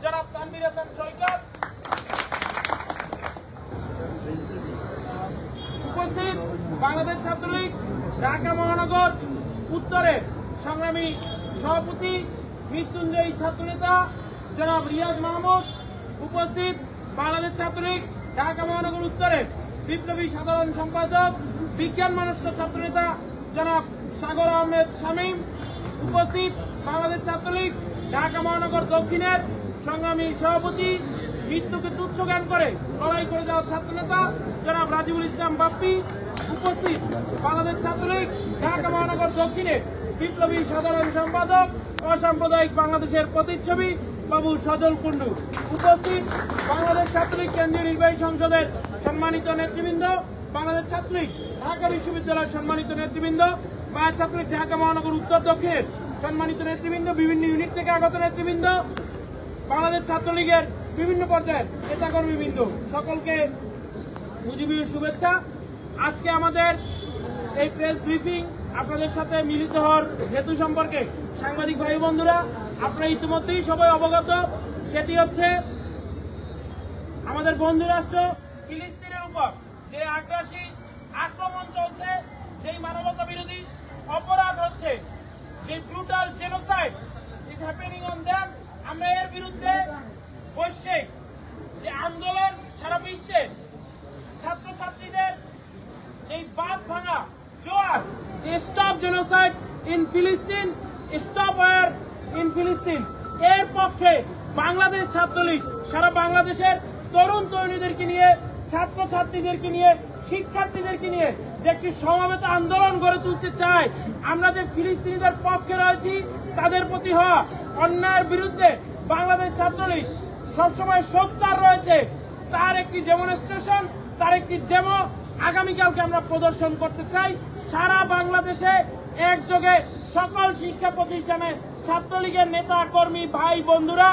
জনাব তানভীর হাসান সৈকত, উপস্থিত বাংলাদেশ ছাত্রলীগ ঢাকা মহানগর উত্তরের সংগ্রামী সভাপতি মৃত্যুঞ্জয়ী ছাত্রনেতা জনাব রিয়াজ মাহমুদ, উপস্থিত বাংলাদেশ ছাত্রলীগ ঢাকা মহানগর উত্তরের বিপ্লবী সাধারণ সম্পাদক বিজ্ঞান মনস্ক ছাত্রনেতা জনাব সাগর আহমেদ শামীম, উপস্থিত বাংলাদেশ ছাত্রলীগ ঢাকা মহানগর দক্ষিণের সংগ্রামী সভাপতি মৃত্যুকে তুচ্ছ জ্ঞান করে লড়াই করে যাওয়া ছাত্রনেতা জনাব রাজিবুল ইসলাম বাপ্পি, উপস্থিত বাংলাদেশ ছাত্রলীগ ঢাকা মহানগর দক্ষিণের বিপ্লবী সাধারণ সম্পাদক অসাম্প্রদায়িক বাংলাদেশের প্রতিচ্ছবি বাবু সজল কুন্ডু, উপস্থিত বাংলাদেশ ছাত্রলীগ কেন্দ্রীয় নির্বাহী সংসদের সম্মানিত নেতৃবৃন্দ, বাংলাদেশ ছাত্রলীগ ঢাকা বিশ্ববিদ্যালয়ের সম্মানিত নেতৃবৃন্দ, বাংলাদেশ ছাত্রলীগ ঢাকা মহানগর উত্তর দক্ষিণের সম্মানিত নেতৃবৃন্দ, বিভিন্ন ইউনিট থেকে আগত নেতৃবৃন্দ, বাংলাদেশ ছাত্রলীগের বিভিন্ন পর্যায়ের নেতাকর্মীবৃন্দ, সকলকে মুজিবের শুভেচ্ছা। আজকে আমাদের এই প্রেস ব্রিফিং আপনাদের সাথে মিলিত হওয়ার হেতু সম্পর্কে সাংবাদিক ভাই বন্ধুরা আপনারা ইতিমধ্যেই সবাই অবগত, সেটি হচ্ছে আমাদের বন্ধু রাষ্ট্র ফিলিস্তিনের উপর যে আগ্রাসী আক্রমণ চলছে, যেই মানবতা বিরোধী অপরাধ হচ্ছে, যে brutal genocide is happening on them, আমরা এর বিরুদ্ধে বৈশ্বিক যে আন্দোলন সারা বিশ্বে ছাত্রছাত্রীদের যেই বাঁধ ভাঙা জোয়ার, স্টপ জেনোসাইড ইন ফিলিস্তিন, স্টপ ওয়ার ইন ফিলিস্তিন, এর পক্ষে বাংলাদেশ ছাত্রলীগ সারা বাংলাদেশের তরুণ তরুণীদেরকে নিয়ে, ছাত্রছাত্রীদেরকে নিয়ে, শিক্ষার্থীদেরকে নিয়ে যে একটি সমবেত আন্দোলন গড়ে তুলতে চায়। আমরা যে ফিলিস্তিনিদের পক্ষে রয়েছি, তাদের প্রতি হওয়া অন্যায়ের বিরুদ্ধে বাংলাদেশ ছাত্রলীগ সবসময় সোচ্চার রয়েছে, তার একটি ডেমনস্ট্রেশন, তার একটি ডেমো আগামীকালকে আমরা প্রদর্শন করতে চাই। সারা বাংলাদেশে একযোগে সকল শিক্ষা প্রতিষ্ঠানে ছাত্রলীগের নেতা কর্মী ভাই বন্ধুরা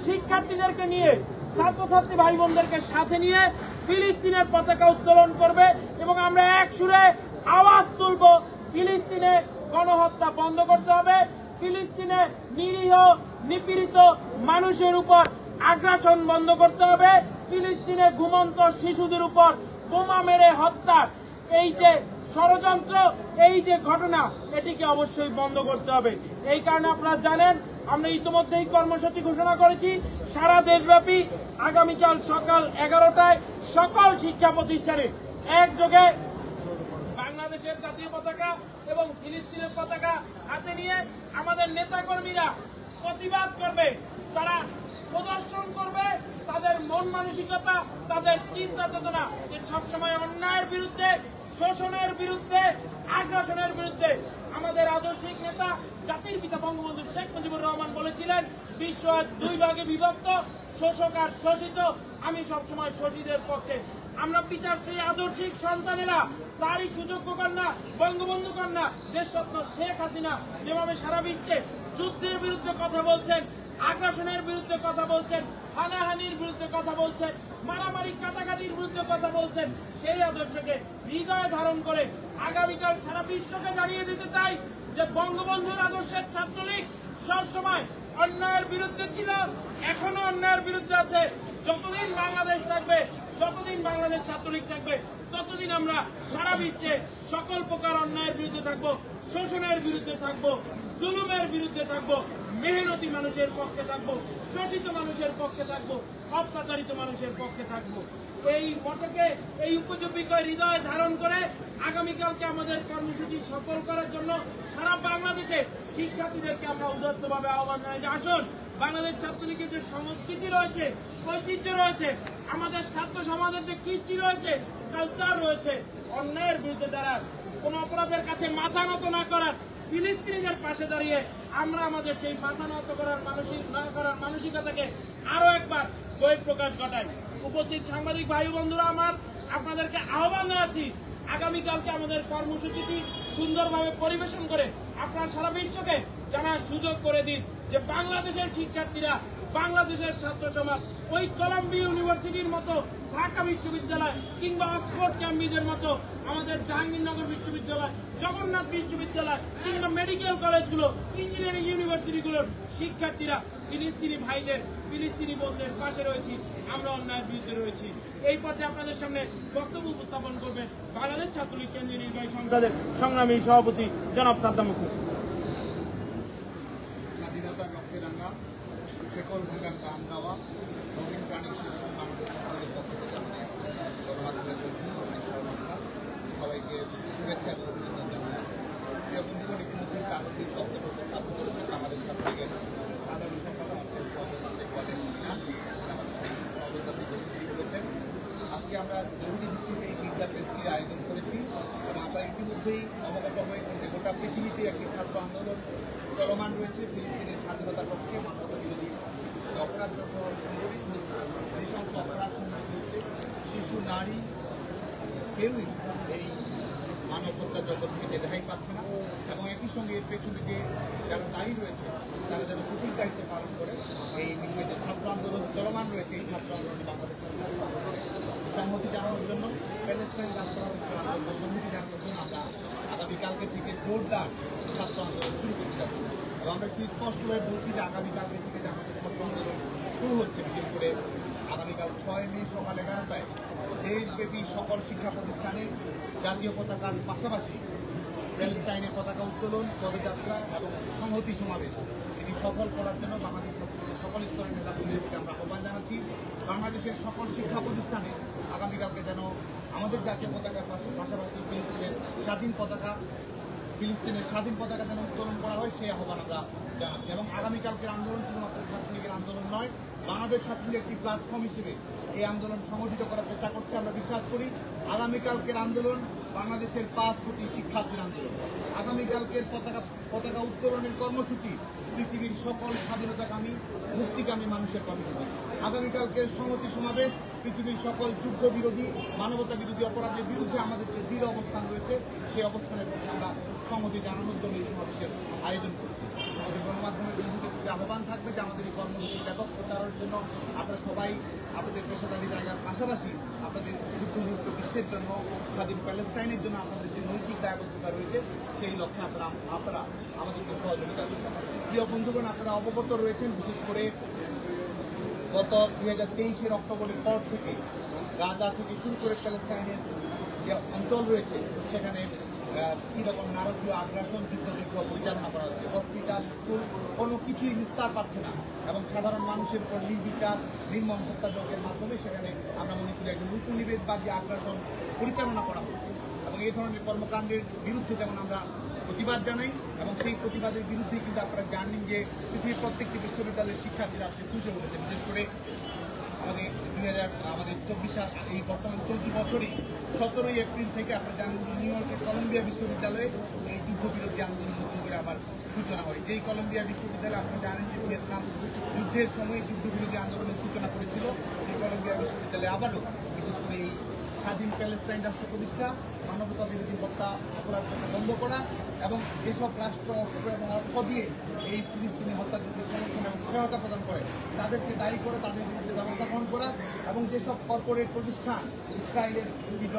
শিক্ষার্থীদেরকে নিয়ে, ছাত্রছাত্রী ভাই বোনদেরকে সাথে নিয়ে ফিলিস্তিনের পতাকা উত্তোলন করবে এবং আমরা এক সুরে আওয়াজ তুলব, ফিলিস্তিনে গণহত্যা বন্ধ করতে হবে, ফিলিস্তিনে নিরীহ নিপীড়িত মানুষের উপর আগ্রাসন বন্ধ করতে হবে, ফিলিস্তিনে ঘুমন্ত শিশুদের উপর বোমা মেরে হত্যা, এই যে ষড়যন্ত্র, এই যে ঘটনা, এটিকে অবশ্যই বন্ধ করতে হবে। এই কারণে আপনারা জানেন আমরা ইতিমধ্যেই কর্মসূচি ঘোষণা করেছি সারা দেশব্যাপী আগামীকাল সকাল 11টায় সকল শিক্ষা প্রতিষ্ঠানে একযোগে বাংলাদেশের জাতীয় পতাকা এবং ফিলিস্তিনের পতাকা হাতে নিয়ে আমাদের নেতাকর্মীরা প্রতিবাদ করবে, তারা প্রদর্শন করবে তাদের মন মানসিকতা, তাদের চিন্তা চেতনা, যে সবসময় অন্যায়ের বিরুদ্ধে, শোষণের বিরুদ্ধে, আগ্রাসনের বিরুদ্ধে। আমাদের আদর্শিক নেতা জাতির পিতা বঙ্গবন্ধু শেখ মুজিবুর রহমান বলেছিলেন, বিশ্ব আজ দুই ভাগে বিভক্ত, শোষক আর শোষিত, আমি সবসময় শোষিতের পক্ষে। আমরা পিতার সেই আদর্শিক সন্তানেরা, তারই সুযোগ্য কন্যা বঙ্গবন্ধু কন্যা দেশরত্ন শেখ হাসিনা যেভাবে সারা বিশ্বে যুদ্ধের বিরুদ্ধে কথা বলছেন, আগ্রাসনের বিরুদ্ধে কথা বলছেন, হানাহানির বিরুদ্ধে কথা বলছেন, মারামারি কাটাকাটির বিরুদ্ধে কথা বলছেন, সেই আদর্শকে হৃদয়ে ধারণ করে আগামীকাল সারা বিশ্বকে জানিয়ে দিতে চাই যে বঙ্গবন্ধুর আদর্শের ছাত্রলীগ সবসময় অন্যায়ের বিরুদ্ধে ছিল, এখনো অন্যায়ের বিরুদ্ধে আছে। যতদিন বাংলাদেশ থাকবে, যতদিন বাংলাদেশ ছাত্রলীগ থাকবে, ততদিন আমরা সারা বিশ্বে সকল প্রকার অন্যায়ের বিরুদ্ধে থাকবো, শোষণের বিরুদ্ধে থাকবো, জুলুমের বিরুদ্ধে থাকবো, মেহনতি মানুষের পক্ষে থাকবো, শোষিত মানুষের পক্ষে থাকবো, অত্যাচারিত মানুষের পক্ষে থাকবো। এই মতকে, এই উপজীবিকা হৃদয়ে ধারণ করে আগামীকালকে আমাদের কর্মসূচি সফল করার জন্য সারা বাংলাদেশে শিক্ষার্থীদেরকে আমরা উদাত্তভাবে আহ্বান জানাই যে আসুন, বাংলাদেশ ছাত্রলীগের যে সংস্কৃতি রয়েছে, ঐতিহ্য রয়েছে, আমাদের ছাত্র সমাজের যে কৃষ্টি রয়েছে, কালচার রয়েছে, অন্যায়ের বিরুদ্ধে দাঁড়ান, কোন অপরাধের কাছে মাথা নত না করার, ফিলিস্তিনিদের পাশে দাঁড়িয়ে আমরা আমাদের সেই মাথা নত করার মানসিকতাকে আরো একবার বহিঃপ্রকাশ ঘটাই। উপস্থিত সাংবাদিক ভাই বন্ধুরা আমার, আপনাদেরকে আহ্বান জানাচ্ছি আগামীকালকে আমাদের কর্মসূচিটি সুন্দরভাবে পরিবেশন করে আপনারা সারা বিশ্বকে জানার সুযোগ করে দিন যে বাংলাদেশের শিক্ষার্থীরা বাংলাদেশের ছাত্র সমাজ ওই কলম্বিয়া ইউনিভার্সিটির মতো ঢাকা বিশ্ববিদ্যালয় কিংবা অক্সফোর্ড ক্যাম্ব্রিজের মতো আমাদের জাহাঙ্গীরনগর বিশ্ববিদ্যালয়, জগন্নাথ বিশ্ববিদ্যালয় কিংবা মেডিকেল কলেজগুলো, ইঞ্জিনিয়ারিং ইউনিভার্সিটিগুলোর শিক্ষার্থীরা ফিলিস্তিনি ভাইদের, ফিলিস্তিনি বোনদের পাশে রয়েছি, আমরা অন্যায়ের বিরুদ্ধে রয়েছি। এই পর্যায়ে আপনাদের সামনে বক্তব্য উপস্থাপন করবেন বাংলাদেশ ছাত্রলীগ কেন্দ্রীয় নির্বাহী সংসদের সংগ্রামী সভাপতি জনাব সাদ্দাম হোসেন। স্বাধীনতার লক্ষ্যে রাঙা শেকল ভাঙার দাম দেওয়া নবীন প্রাণীর শিক্ষণ বাংলাদেশ সমাজের পক্ষ থেকে সবাইকে শুভেচ্ছা এবং অভিনন্দন জানাই। প্রিয় বন্ধুগণ, ইতিমধ্যে কাগজের বক্তব্য উপস্থাপন করেছেন আমাদের ছাত্রলীগের সাধারণ সম্পাদক করেছেন। আজকে আমরা জরুরি ভিত্তিতে এই মিডিয়া প্রেসটির আয়োজন করেছি এবং আপনারা ইতিমধ্যেই অবগত হয়েছেন যে গোটা পৃথিবীতে একটি ছাত্র আন্দোলন চলমান রয়েছে ফিলিস্তিনের স্বাধীনতার পক্ষে, মানবতা বিরোধী অপরাধ যত সংঘটিত হচ্ছে, নৃশংস অপরাধ সংঘটিত হচ্ছে, শিশু, নারী কেউই এই মানব হত্যার জগৎ থেকে রেহাই পাচ্ছে না এবং একই সঙ্গে এর পেছনে যে যারা দায়ী রয়েছে তারা যেন সঠিক দায়িত্ব পালন করে এই বিষয়ে যে ছাত্র আন্দোলন চলমান রয়েছে, এই ছাত্র আন্দোলনে বাংলাদেশ সম্মতি জানানোর জন্য, প্যালেস্টাইন রাষ্ট্র আন্দোলনের সম্মতি জানানোর জন্য আমরা আগামীকালকে থেকে জোরদার ছাত্র আন্দোলন শুরু করতে যাচ্ছি এবং আমরা সুস্পষ্টভাবে বলছি যে আগামীকালকে থেকে যে আমাদের ছাত্র আন্দোলন শুরু হচ্ছে, বিশেষ করে আগামীকাল 6 মে সকাল 11টায় দেশব্যাপী সকল শিক্ষা প্রতিষ্ঠানে জাতীয় পতাকার পাশাপাশি প্যালেস্টাইনের পতাকা উত্তোলন, পদযাত্রা এবং সংহতি সমাবেশ এটি সফল করার জন্য বাংলাদেশ সকল স্তরের নেতাকর্মীদেরকে আমরা আহ্বান জানাচ্ছি। বাংলাদেশের সকল শিক্ষা প্রতিষ্ঠানে আগামীকালকে যেন আমাদের জাতীয় পতাকার পাশাপাশি ফিলিস্তিনের স্বাধীন পতাকা যেন উত্তোলন করা হয়, সেই আহ্বান আমরা জানাচ্ছি। এবং আগামীকালকের আন্দোলন শুধুমাত্র ছাত্রলীগের আন্দোলন নয়, বাংলাদেশ ছাত্রলীগ একটি প্ল্যাটফর্ম হিসেবে এই আন্দোলন সংগঠিত করার চেষ্টা করছে। আমরা বিশ্বাস করি আগামীকালকের আন্দোলন বাংলাদেশের 5 কোটি শিক্ষার্থীর আন্দোলন। আগামীকালকের পতাকা উত্তোলনের কর্মসূচি পৃথিবীর সকল স্বাধীনতাকামী, মুক্তিকামী মানুষের কর্মসূচি। আগামীকালকের সংহতি সমাবেশ পৃথিবীর সকল যুদ্ধ বিরোধী, মানবতা বিরোধী অপরাধের বিরুদ্ধে আমাদের যে দৃঢ় অবস্থান রয়েছে, সেই অবস্থানের প্রতি আমরা সংহতি জানানোর জন্য এই সমাবেশের আয়োজন করছি। আমাদের গণমাধ্যমের বন্ধুদের প্রতি আহ্বান থাকবে যে আমাদের এই কর্মসূচি ব্যাপক প্রচারের জন্য আপনারা সবাই আপনাদের পেশাদারী জায়গার পাশাপাশি আপনাদের যুদ্ধমুক্ত বিশ্বের জন্য, স্বাধীন প্যালেস্টাইনের জন্য আপনাদের যে নৈতিক দায়বদ্ধতা রয়েছে, সেই লক্ষ্যে আপনারা আমাদেরকে সহযোগিতা করবেন। প্রিয় বন্ধুগণ, আপনারা অবগত রয়েছেন বিশেষ করে গত 2023 অক্টোবরের পর থেকে গাজা থেকে শুরু করে প্যালেস্টাইনের যে অঞ্চল রয়েছে সেখানে কীরকম নারকীয় আগ্রাসন, যুদ্ধবিগ্রহ পরিচালনা করা হচ্ছে। হসপিটাল, স্কুল কোনো কিছুই নিস্তার পাচ্ছে না এবং সাধারণ মানুষের উপর নির্বিচার নির্মম হত্যাযজ্ঞের মাধ্যমে সেখানে আমরা মনে করি একজন উপনিবেশবাদী আগ্রাসন পরিচালনা করা হচ্ছে এবং এই ধরনের কর্মকাণ্ডের বিরুদ্ধে যেমন আমরা প্রতিবাদ জানাই এবং সেই প্রতিবাদের বিরুদ্ধে কিন্তু আপনারা জানেন যে পৃথিবীর প্রত্যেকটি বিশ্ববিদ্যালয়ের শিক্ষার্থীরা আজকে ফুসে উঠেছে। বিশেষ করে আমাদের 2024 সাল এই বর্তমান চলতি বছরই 17 এপ্রিল থেকে আপনারা জানেন নিউ ইয়র্কের কলম্বিয়া বিশ্ববিদ্যালয়ে এই যুদ্ধবিরোধী আন্দোলন নতুন করে আবার সূচনা হয়। যেই কলম্বিয়া বিশ্ববিদ্যালয়ে আপনারা জানেন যে ভিয়েতনাম যুদ্ধের সময় যুদ্ধবিরোধী আন্দোলনের সূচনা করেছিল, এই কলম্বিয়া বিশ্ববিদ্যালয়ে আবারও বিশেষ করে এই স্বাধীন প্যালেস্টাইন রাষ্ট্র প্রতিষ্ঠা, মানবতা বিরোধী হত্যা অপরাধ বন্ধ করা এবং যেসব রাষ্ট্র অস্ত্র এবং অর্থ দিয়ে এই ফিলিস্তিনি হত্যাযজ্ঞের সমর্থন এবং সহায়তা প্রদান করে তাদেরকে দায়ী করে তাদের বিরুদ্ধে ব্যবস্থা গ্রহণ করা এবং যেসব কর্পোরেট প্রতিষ্ঠান ইসরায়েলের বিভিন্ন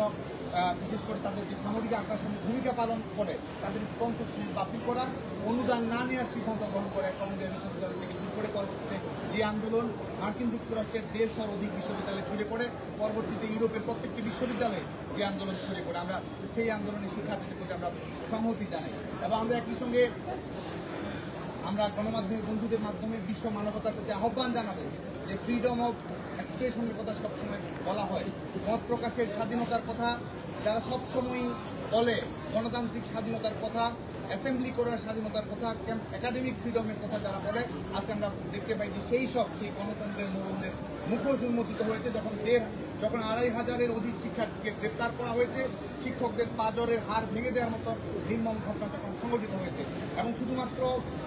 বিশেষ করে তাদের যে সামরিক আগ্রাসনের ভূমিকা পালন করে তাদের স্পন্সরশিপ বাতিল করা, অনুদান না নেওয়ার সিদ্ধান্ত গ্রহণ করে কলম্বিয়া বিশ্ববিদ্যালয় থেকে শুরু করে পরবর্তীতে যে আন্দোলন মার্কিন যুক্তরাষ্ট্রের 150 অধিক বিশ্ববিদ্যালয়ে ছড়িয়ে পড়ে, পরবর্তীতে ইউরোপের প্রত্যেকটি বিশ্ববিদ্যালয়ে যে আন্দোলন ছড়িয়ে পড়ে, আমরা সেই আন্দোলনের শিক্ষার্থীদের প্রতি আমরা সংহতি জানাই এবং আমরা একই সঙ্গে আমরা গণমাধ্যমের বন্ধুদের মাধ্যমে বিশ্ব মানবতার প্রতি আহ্বান জানাবো যে ফ্রিডম অফ এক্সপ্রেশনের কথা সবসময় বলা হয়, মত প্রকাশের স্বাধীনতার কথা যারা সবসময় বলে, গণতান্ত্রিক স্বাধীনতার কথা, অ্যাসেম্বলি করার স্বাধীনতার কথা, একাডেমিক ফ্রিডমের কথা যারা বলে, আজকে আমরা দেখতে পাই যে সেই গণতন্ত্রের মৌলদের মুখোশ উন্মোচিত হয়েছে যখন 2500-এর অধিক শিক্ষার্থীকে গ্রেপ্তার করা হয়েছে, শিক্ষকদের পাঁজরের হাড় ভেঙে দেওয়ার মতো নির্মম ঘটনা যখন সংঘটিত হয়েছে এবং শুধুমাত্র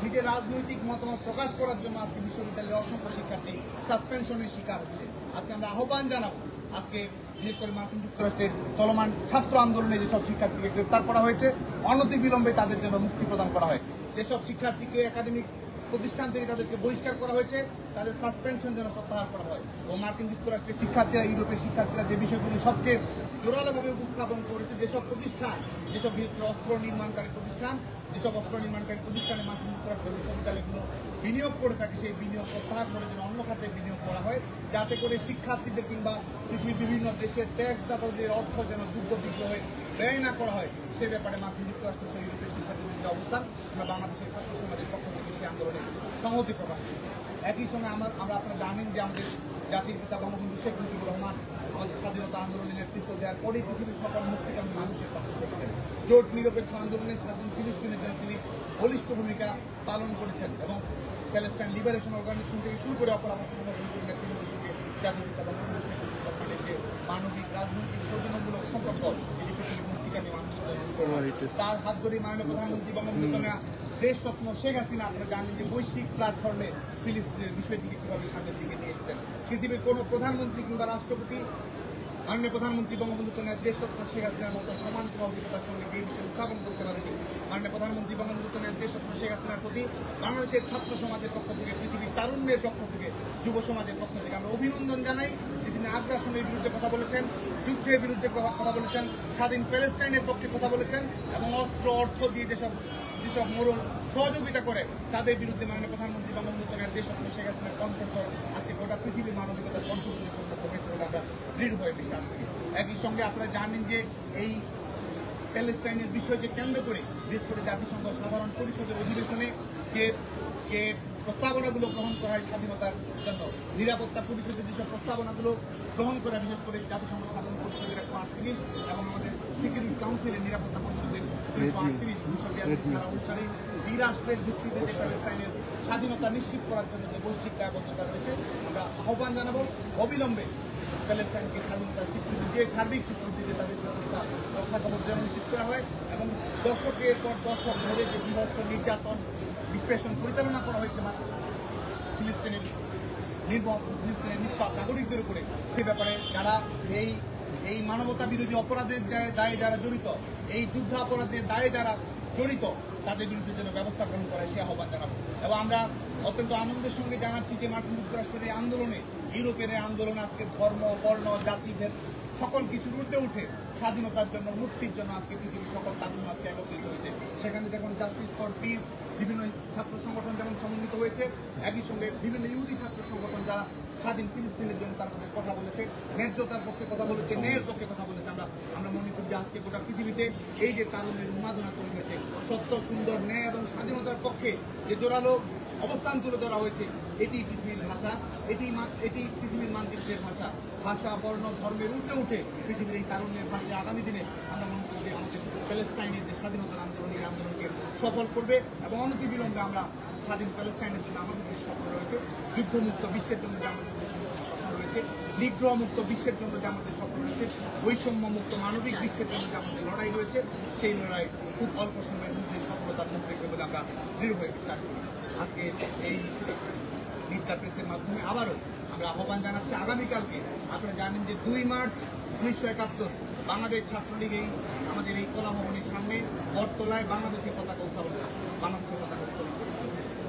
নিজের রাজনৈতিক মতামত প্রকাশ করার জন্য আজকে বিশ্ববিদ্যালয়ের অসংখ্য শিক্ষার্থী সাসপেনশনের শিকার হচ্ছে। আজকে আমরা আহ্বান জানাবো, আজকে বিশেষ করে মার্কিন যুক্তরাষ্ট্রের চলমান ছাত্র আন্দোলনে যেসব শিক্ষার্থীকে গ্রেপ্তার করা হয়েছে অনতিবিলম্বে তাদের জন্য মুক্তি প্রদান করা হয়। যেসব শিক্ষার্থীকে একাডেমিক প্রতিষ্ঠান থেকে তাদেরকে বহিষ্কার করা হয়েছে, তাদের সাসপেনশন যেন প্রত্যাহার করা হয়। ও মার্কিন যুক্তরাষ্ট্রের শিক্ষার্থীরা, ইউরোপের শিক্ষার্থীরা যে বিষয়গুলি সবচেয়ে জোরালোভাবে উপস্থাপন করেছে, যেসব প্রতিষ্ঠান, যেসব অস্ত্র নির্মাণকারী প্রতিষ্ঠান, যেসব অস্ত্র নির্মাণকারী প্রতিষ্ঠানে মার্কিন যুক্তরাষ্ট্রের বিশ্ববিদ্যালয়গুলো বিনিয়োগ করে থাকে, সেই বিনিয়োগ প্রত্যাহার করে যেন অন্য খাতে বিনিয়োগ করা হয়, যাতে করে শিক্ষার্থীদের কিংবা পৃথিবীর বিভিন্ন দেশের ট্যাক্সদাতাদের অর্থ যেন যুদ্ধ বিগ্রহে ব্যয় না করা হয়, সে ব্যাপারে মার্কিন যুক্তরাষ্ট্র সহ ইউরোপের শিক্ষার্থীদের যে অবস্থান, আমরা বাংলাদেশের ছাত্র সমাজের পক্ষ থেকে সেই আন্দোলনে সংহতি প্রকাশ করেছি। একই সঙ্গে আমরা আপনারা জানেন যে আমাদের জাতির পিতা বঙ্গবন্ধু শেখ মুজিবুর রহমান আমাদের স্বাধীনতা আন্দোলনে নেতৃত্ব দেওয়ার পরেই পৃথিবীর সকল মুক্তিকামী মানুষের পক্ষ থেকে জোট নিরপেক্ষ আন্দোলনে স্বাধীন ফিলিস্তিনের জন্য তিনি বলিষ্ঠ ভূমিকা পালন করেছেন এবং প্যালেস্টাইন লিবারেশন অর্গানাইজেশন থেকে শুরু করে অপরাধ সংগঠনগুলোর নেতৃত্বের সঙ্গে জাতির পিতা বঙ্গবন্ধু শেখ মুজিবুর রহমানের যে মানবিক রাজনৈতিক সৌজন্যমূলক সম্পর্ক, এটি পৃথিবীর মুক্তিকামী মানুষের তার হাত ধরে মাননীয় প্রধানমন্ত্রী বঙ্গবন্ধু দেশরত্ন শেখ হাসিনা, আপনারা জানেন যে বৈশ্বিক প্ল্যাটফর্মে ফিলিস্তিনের বিষয়টিকে কিভাবে সামনের দিকে নিয়ে এসেছেন। পৃথিবীর কোনো প্রধানমন্ত্রী কিংবা রাষ্ট্রপতি মাননীয় প্রধানমন্ত্রী বঙ্গবন্ধু দেশরত্ন শেখ হাসিনার মতো সমান সহযোগিতার সঙ্গে এই বিষয়ে উত্থাপন করতে পারেনি। মাননীয় প্রধানমন্ত্রী বঙ্গবন্ধু দেশরত্ন শেখ হাসিনার প্রতি বাংলাদেশের ছাত্র সমাজের পক্ষ থেকে, পৃথিবীর তারুণ্যের পক্ষ থেকে, যুব সমাজের পক্ষ থেকে আমরা অভিনন্দন জানাই যে তিনি আগ্রাসনের বিরুদ্ধে কথা বলেছেন, যুদ্ধের বিরুদ্ধে কথা বলেছেন, স্বাধীন প্যালেস্টাইনের পক্ষে কথা বলেছেন এবং অস্ত্র অর্থ দিয়ে যেসব মোড়ল সহযোগিতা করে তাদের বিরুদ্ধে মাননীয় প্রধানমন্ত্রী বঙ্গবন্ধু দেশরত্ন শেখ হাসিনার কণ্ঠস্বর আজকে গোটা পৃথিবীর মানবিকতার কণ্ঠস্বরে পরিণত হয়েছে বলে আমরা দৃঢ়ভাবে বিশ্বাস করি। একই সঙ্গে আপনারা জানেন যে এই প্যালেস্টাইনের বিষয়কে কেন্দ্র করে বিশেষ করে জাতিসংঘ সাধারণ পরিষদের অধিবেশনে যে প্রস্তাবনাগুলো গ্রহণ করা হয় স্বাধীনতার জন্য, নিরাপত্তা পরিষদের যেসব প্রস্তাবনাগুলো গ্রহণ করা, বিশেষ করে জাতিসংঘ সাধারণ পরিষদের 138 এবং আমাদের সিকিউরিটি কাউন্সিলের নিরাপত্তা পরিষদের 238 ধারা অনুসারে দুই রাষ্ট্রের ভিত্তিতে যে প্যালেস্টাইনের স্বাধীনতা নিশ্চিত করার জন্য যে বৈশ্বিক দায়বদ্ধতা রয়েছে, আমরা আহ্বান জানাবো অবিলম্বে প্যালেস্টাইনকে স্বাধীনতার স্বীকৃতি দিয়ে, সার্বিক স্বীকৃতি দিয়ে তাদের স্বাধীনতা রক্ষা কবচ যেন নিশ্চিত করা হয় এবং দশকের পর দশক ধরে যে বিভৎস নির্যাতন নিষ্পেষণ পরিচালনা করা হয়েছে ফিলিস্তিনের নিষ্পাপ নাগরিকদের উপরে, সে ব্যাপারে যারা এই মানবতা বিরোধী অপরাধের দায়ে যারা জড়িত, এই যুদ্ধাপরাধের দায়ে যারা জড়িত, তাদের বিরুদ্ধে যেন ব্যবস্থা গ্রহণ করা সে আহ্বান জানাবো। এবং আমরা অত্যন্ত আনন্দের সঙ্গে জানাচ্ছি যে মার্কিন যুক্তরাষ্ট্রের এই আন্দোলনে, ইউরোপের এই আন্দোলন আজকে ধর্ম, বর্ণ, জাতিভেদ সকল কিছুর ঊর্ধ্বে উঠে স্বাধীনতার জন্য, মুক্তির জন্য আজকে পৃথিবীর সকল তারুণ্য আজকে একত্রিত হয়েছে। সেখানে দেখুন জাস্টিস ফর পিস বিভিন্ন ছাত্র সংগঠন যেমন সমন্বিত হয়েছে, একই সঙ্গে বিভিন্ন ইহুদি ছাত্র সংগঠন যারা স্বাধীন ফিলিস্তিনের জন্য তারা তাদের কথা বলেছে, ন্যায্যতার পক্ষে কথা বলেছে, ন্যায়ের পক্ষে কথা বলেছে। আমরা মনে করি যে আজকে গোটা পৃথিবীতে এই যে তারুণ্যের উন্মাদনা তৈরি হয়েছে, সত্য, সুন্দর, ন্যায় এবং স্বাধীনতার পক্ষে যে জোরালো অবস্থান তুলে ধরা হয়েছে, এটি পৃথিবীর ভাষা, এটি পৃথিবীর মানচিত্রের ভাষা, ভাষা, বর্ণ, ধর্মের ঊর্ধ্বে উঠে পৃথিবীর এই তারুণ্যের ভাষা আগামী দিনে আমরা মনে করি যে আমাদের প্যালেস্টাইনের যে স্বাধীনতার আন্দোলন, এই আন্দোলনকে সফল করবে এবং অনতিবিলম্বে আমরা স্বাধীন প্যালেস্টাইনের জন্য আমাদের যে স্বপ্ন রয়েছে, যুদ্ধমুক্ত বিশ্বের জন্য যে আমাদের স্বপ্ন রয়েছে, নিগ্রহমুক্ত বিশ্বের জন্য যে আমাদের স্বপ্ন রয়েছে, বৈষম্যমুক্ত মানবিক বিশ্বের জন্য যে আমাদের লড়াই রয়েছে, সেই লড়াই খুব অল্প সময়ের মধ্যে সফলতার মুখ দেখবে বলে আমরা দৃঢ়ভাবে বিশ্বাস করি। আজকে এই মিথ্যা প্রেসের মাধ্যমে আবারও আমরা আহ্বান জানাচ্ছি আগামীকালকে, আপনারা জানেন যে 2 মার্চ 1971 বাংলাদেশ ছাত্রলীগ আমাদের এই কলা ভবনের সামনে বটতলায় বাংলাদেশের পতাকা উত্তোলন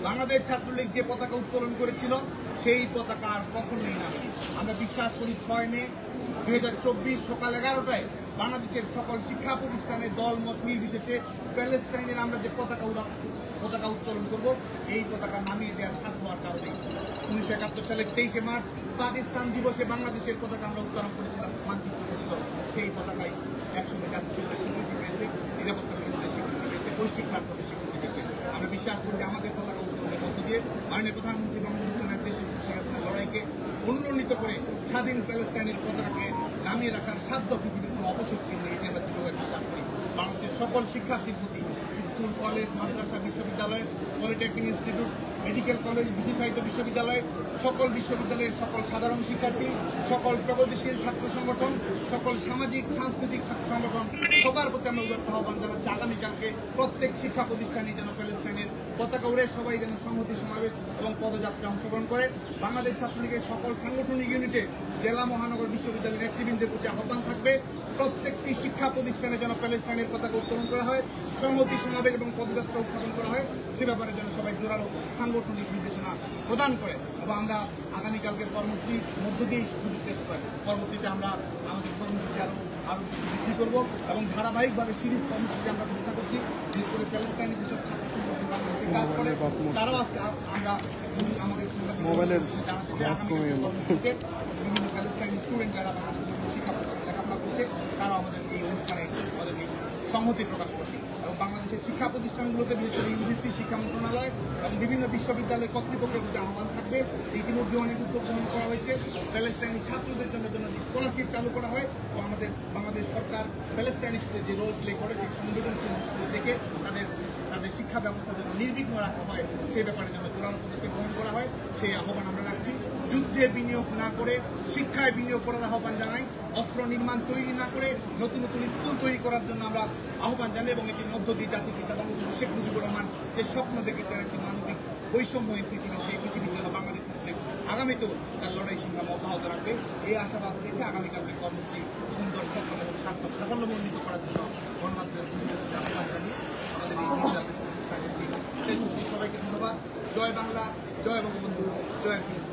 বাংলাদেশ ছাত্রলীগ যে পতাকা উত্তোলন করেছিল সেই পতাকা আর কখনোই নামে। আমরা বিশ্বাস করি 6 মে 2024 সকাল 11টায় বাংলাদেশের সকল শিক্ষা প্রতিষ্ঠানের দল মত নির্বিশেষে প্যালেস্টাইনের আমরা যে পতাকা উত্তোলন করব, এই পতাকা নামিয়ে দেওয়ার সাধ্য হওয়ার কারণে 1971 সালের 23 মার্চ পাকিস্তান দিবসে বাংলাদেশের পতাকা আমরা উত্তোলন করেছিলাম মানচিত্র খচিত, সেই পতাকায় একসঙ্গে জাতিসংঘের স্বীকৃতি পেয়েছে, নিরাপত্তা পরিষদের স্বীকৃতি পেয়েছে, বৈশ্বিক প্ল্যাটফর্মের স্বীকৃতি পেয়েছে। আমরা বিশ্বাস করি যে আমাদের পতাকা উত্তোলনের মধ্য দিয়ে মাননীয় প্রধানমন্ত্রী বঙ্গবন্ধু শেখ হাসিনার লড়াইকে অনুরণিত করে স্বাধীন প্যালেস্টাইনের পতাকাকে নামিয়ে রাখার সাধ্য পৃথিবীর কোনো অপশক্তি নেই, এটি আমরা দৃঢ়ভাবে বিশ্বাস করি। বাংলাদেশের সকল শিক্ষার্থীর প্রতি স্কুল, কলেজ, মাদ্রাসা, বিশ্ববিদ্যালয়, পলিটেকনিক ইনস্টিটিউট, মেডিকেল কলেজ, বিশেষায়িত বিশ্ববিদ্যালয়, সকল বিশ্ববিদ্যালয়ের সকল সাধারণ শিক্ষার্থী, সকল প্রগতিশীল ছাত্র সংগঠন, সকল সামাজিক সাংস্কৃতিক ছাত্র সংগঠন, সবার প্রতি আমরা উদাত্ত আহ্বান জানাচ্ছি আগামীকালকে প্রত্যেক শিক্ষা প্রতিষ্ঠানে যেন প্যালেস্টাইনের পতাকা উড়ে সবাই যেন সংহতি সমাবেশ এবং পদযাত্রায় অংশগ্রহণ করে। বাংলাদেশ ছাত্রলীগের সকল সাংগঠনিক ইউনিটে জেলা মহানগর বিশ্ববিদ্যালয়ের নেতৃবৃন্দের প্রতি আহ্বান থাকবে, প্রত্যেকটি শিক্ষা প্রতিষ্ঠানে যেন প্যালেস্টাইনের পতাকা উত্তোলন করা হয়, সংহতি সমাবেশ এবং পদযাত্রা উত্থাপন করা হয়, সে ব্যাপারে যেন সবাই জোরালো সাংগঠনিক নির্দেশনা প্রদান করে। এবং আমরা আগামীকালকের কর্মসূচির মধ্য দিয়েই শুধু শেষ করি, পরবর্তীতে আমরা আমাদের কর্মসূচি আরো বৃদ্ধি করব এবং ধারাবাহিকভাবে সিরিজ কর্মসূচি আমরা চেষ্টা করছি। বিশেষ করে প্যালেস্টাইনে যেসব ছাত্র সংগঠন বাংলাদেশে কাজ করে তারাও আমরা আমাদের মোবাইলের কর্মসূচিতে বিভিন্ন প্যালেস্টাইন স্টুডেন্ট যারা শিক্ষা লেখাপড়া করছে তারা আমাদের এই অনুষ্ঠানে আমাদেরকে সংহতি প্রকাশ করছে। এবং বাংলাদেশের শিক্ষা প্রতিষ্ঠানগুলোতে বিশেষ করে ইউজিসি শিক্ষা মন্ত্রণালয় এবং বিভিন্ন বিশ্ববিদ্যালয় কর্তৃপক্ষের প্রতি আহ্বান থাকবে। ইতিমধ্যে অনেক উদ্যোগ গ্রহণ করা হয়েছে, প্যালেস্টাইনি ছাত্রদের জন্য স্কলারশিপ চালু করা হয় এবং আমাদের বাংলাদেশ সরকার প্যালেস্টাইনিস্টদের যে রোল প্লে করে সেই সংবেদনশীল দেখে তাদের শিক্ষা ব্যবস্থা যেন নির্বিঘ্ন রাখা হয় সেই ব্যাপারে যেন জোরালো পদক্ষেপ গ্রহণ করা হয় সেই আহ্বান আমরা রাখছি। যুদ্ধে বিনিয়োগ না করে শিক্ষায় বিনিয়োগ করার আহ্বান জানাই, অস্ত্র নির্মাণ তৈরি না করে নতুন নতুন স্কুল তৈরি করার জন্য আমরা আহ্বান জানাই এবং এটির মধ্য দিয়ে জাতির পিতা বঙ্গবন্ধু শেখ মুজিবুর রহমান যে স্বপ্ন দেখেছেন একটি মানবিক বৈষম্যহীন পৃথিবী, সেই পৃথিবীর জন্য বাংলাদেশ ছাত্রলীগ আগামীতেও তার লড়াই সংগ্রাম অব্যাহত রাখবে। এই আশাবাদ রেখে আগামীকালকে কর্মসূচি সুন্দর সফল এবং সার্থক সাফল্যমণ্ডিত করার জন্য গণমাধ্যমের আহ্বান জানিয়ে আমাদের এই প্রতিষ্ঠানের সবাইকে ধন্যবাদ। জয় বাংলা, জয় বঙ্গবন্ধু, জয় ফিলিস্তিন।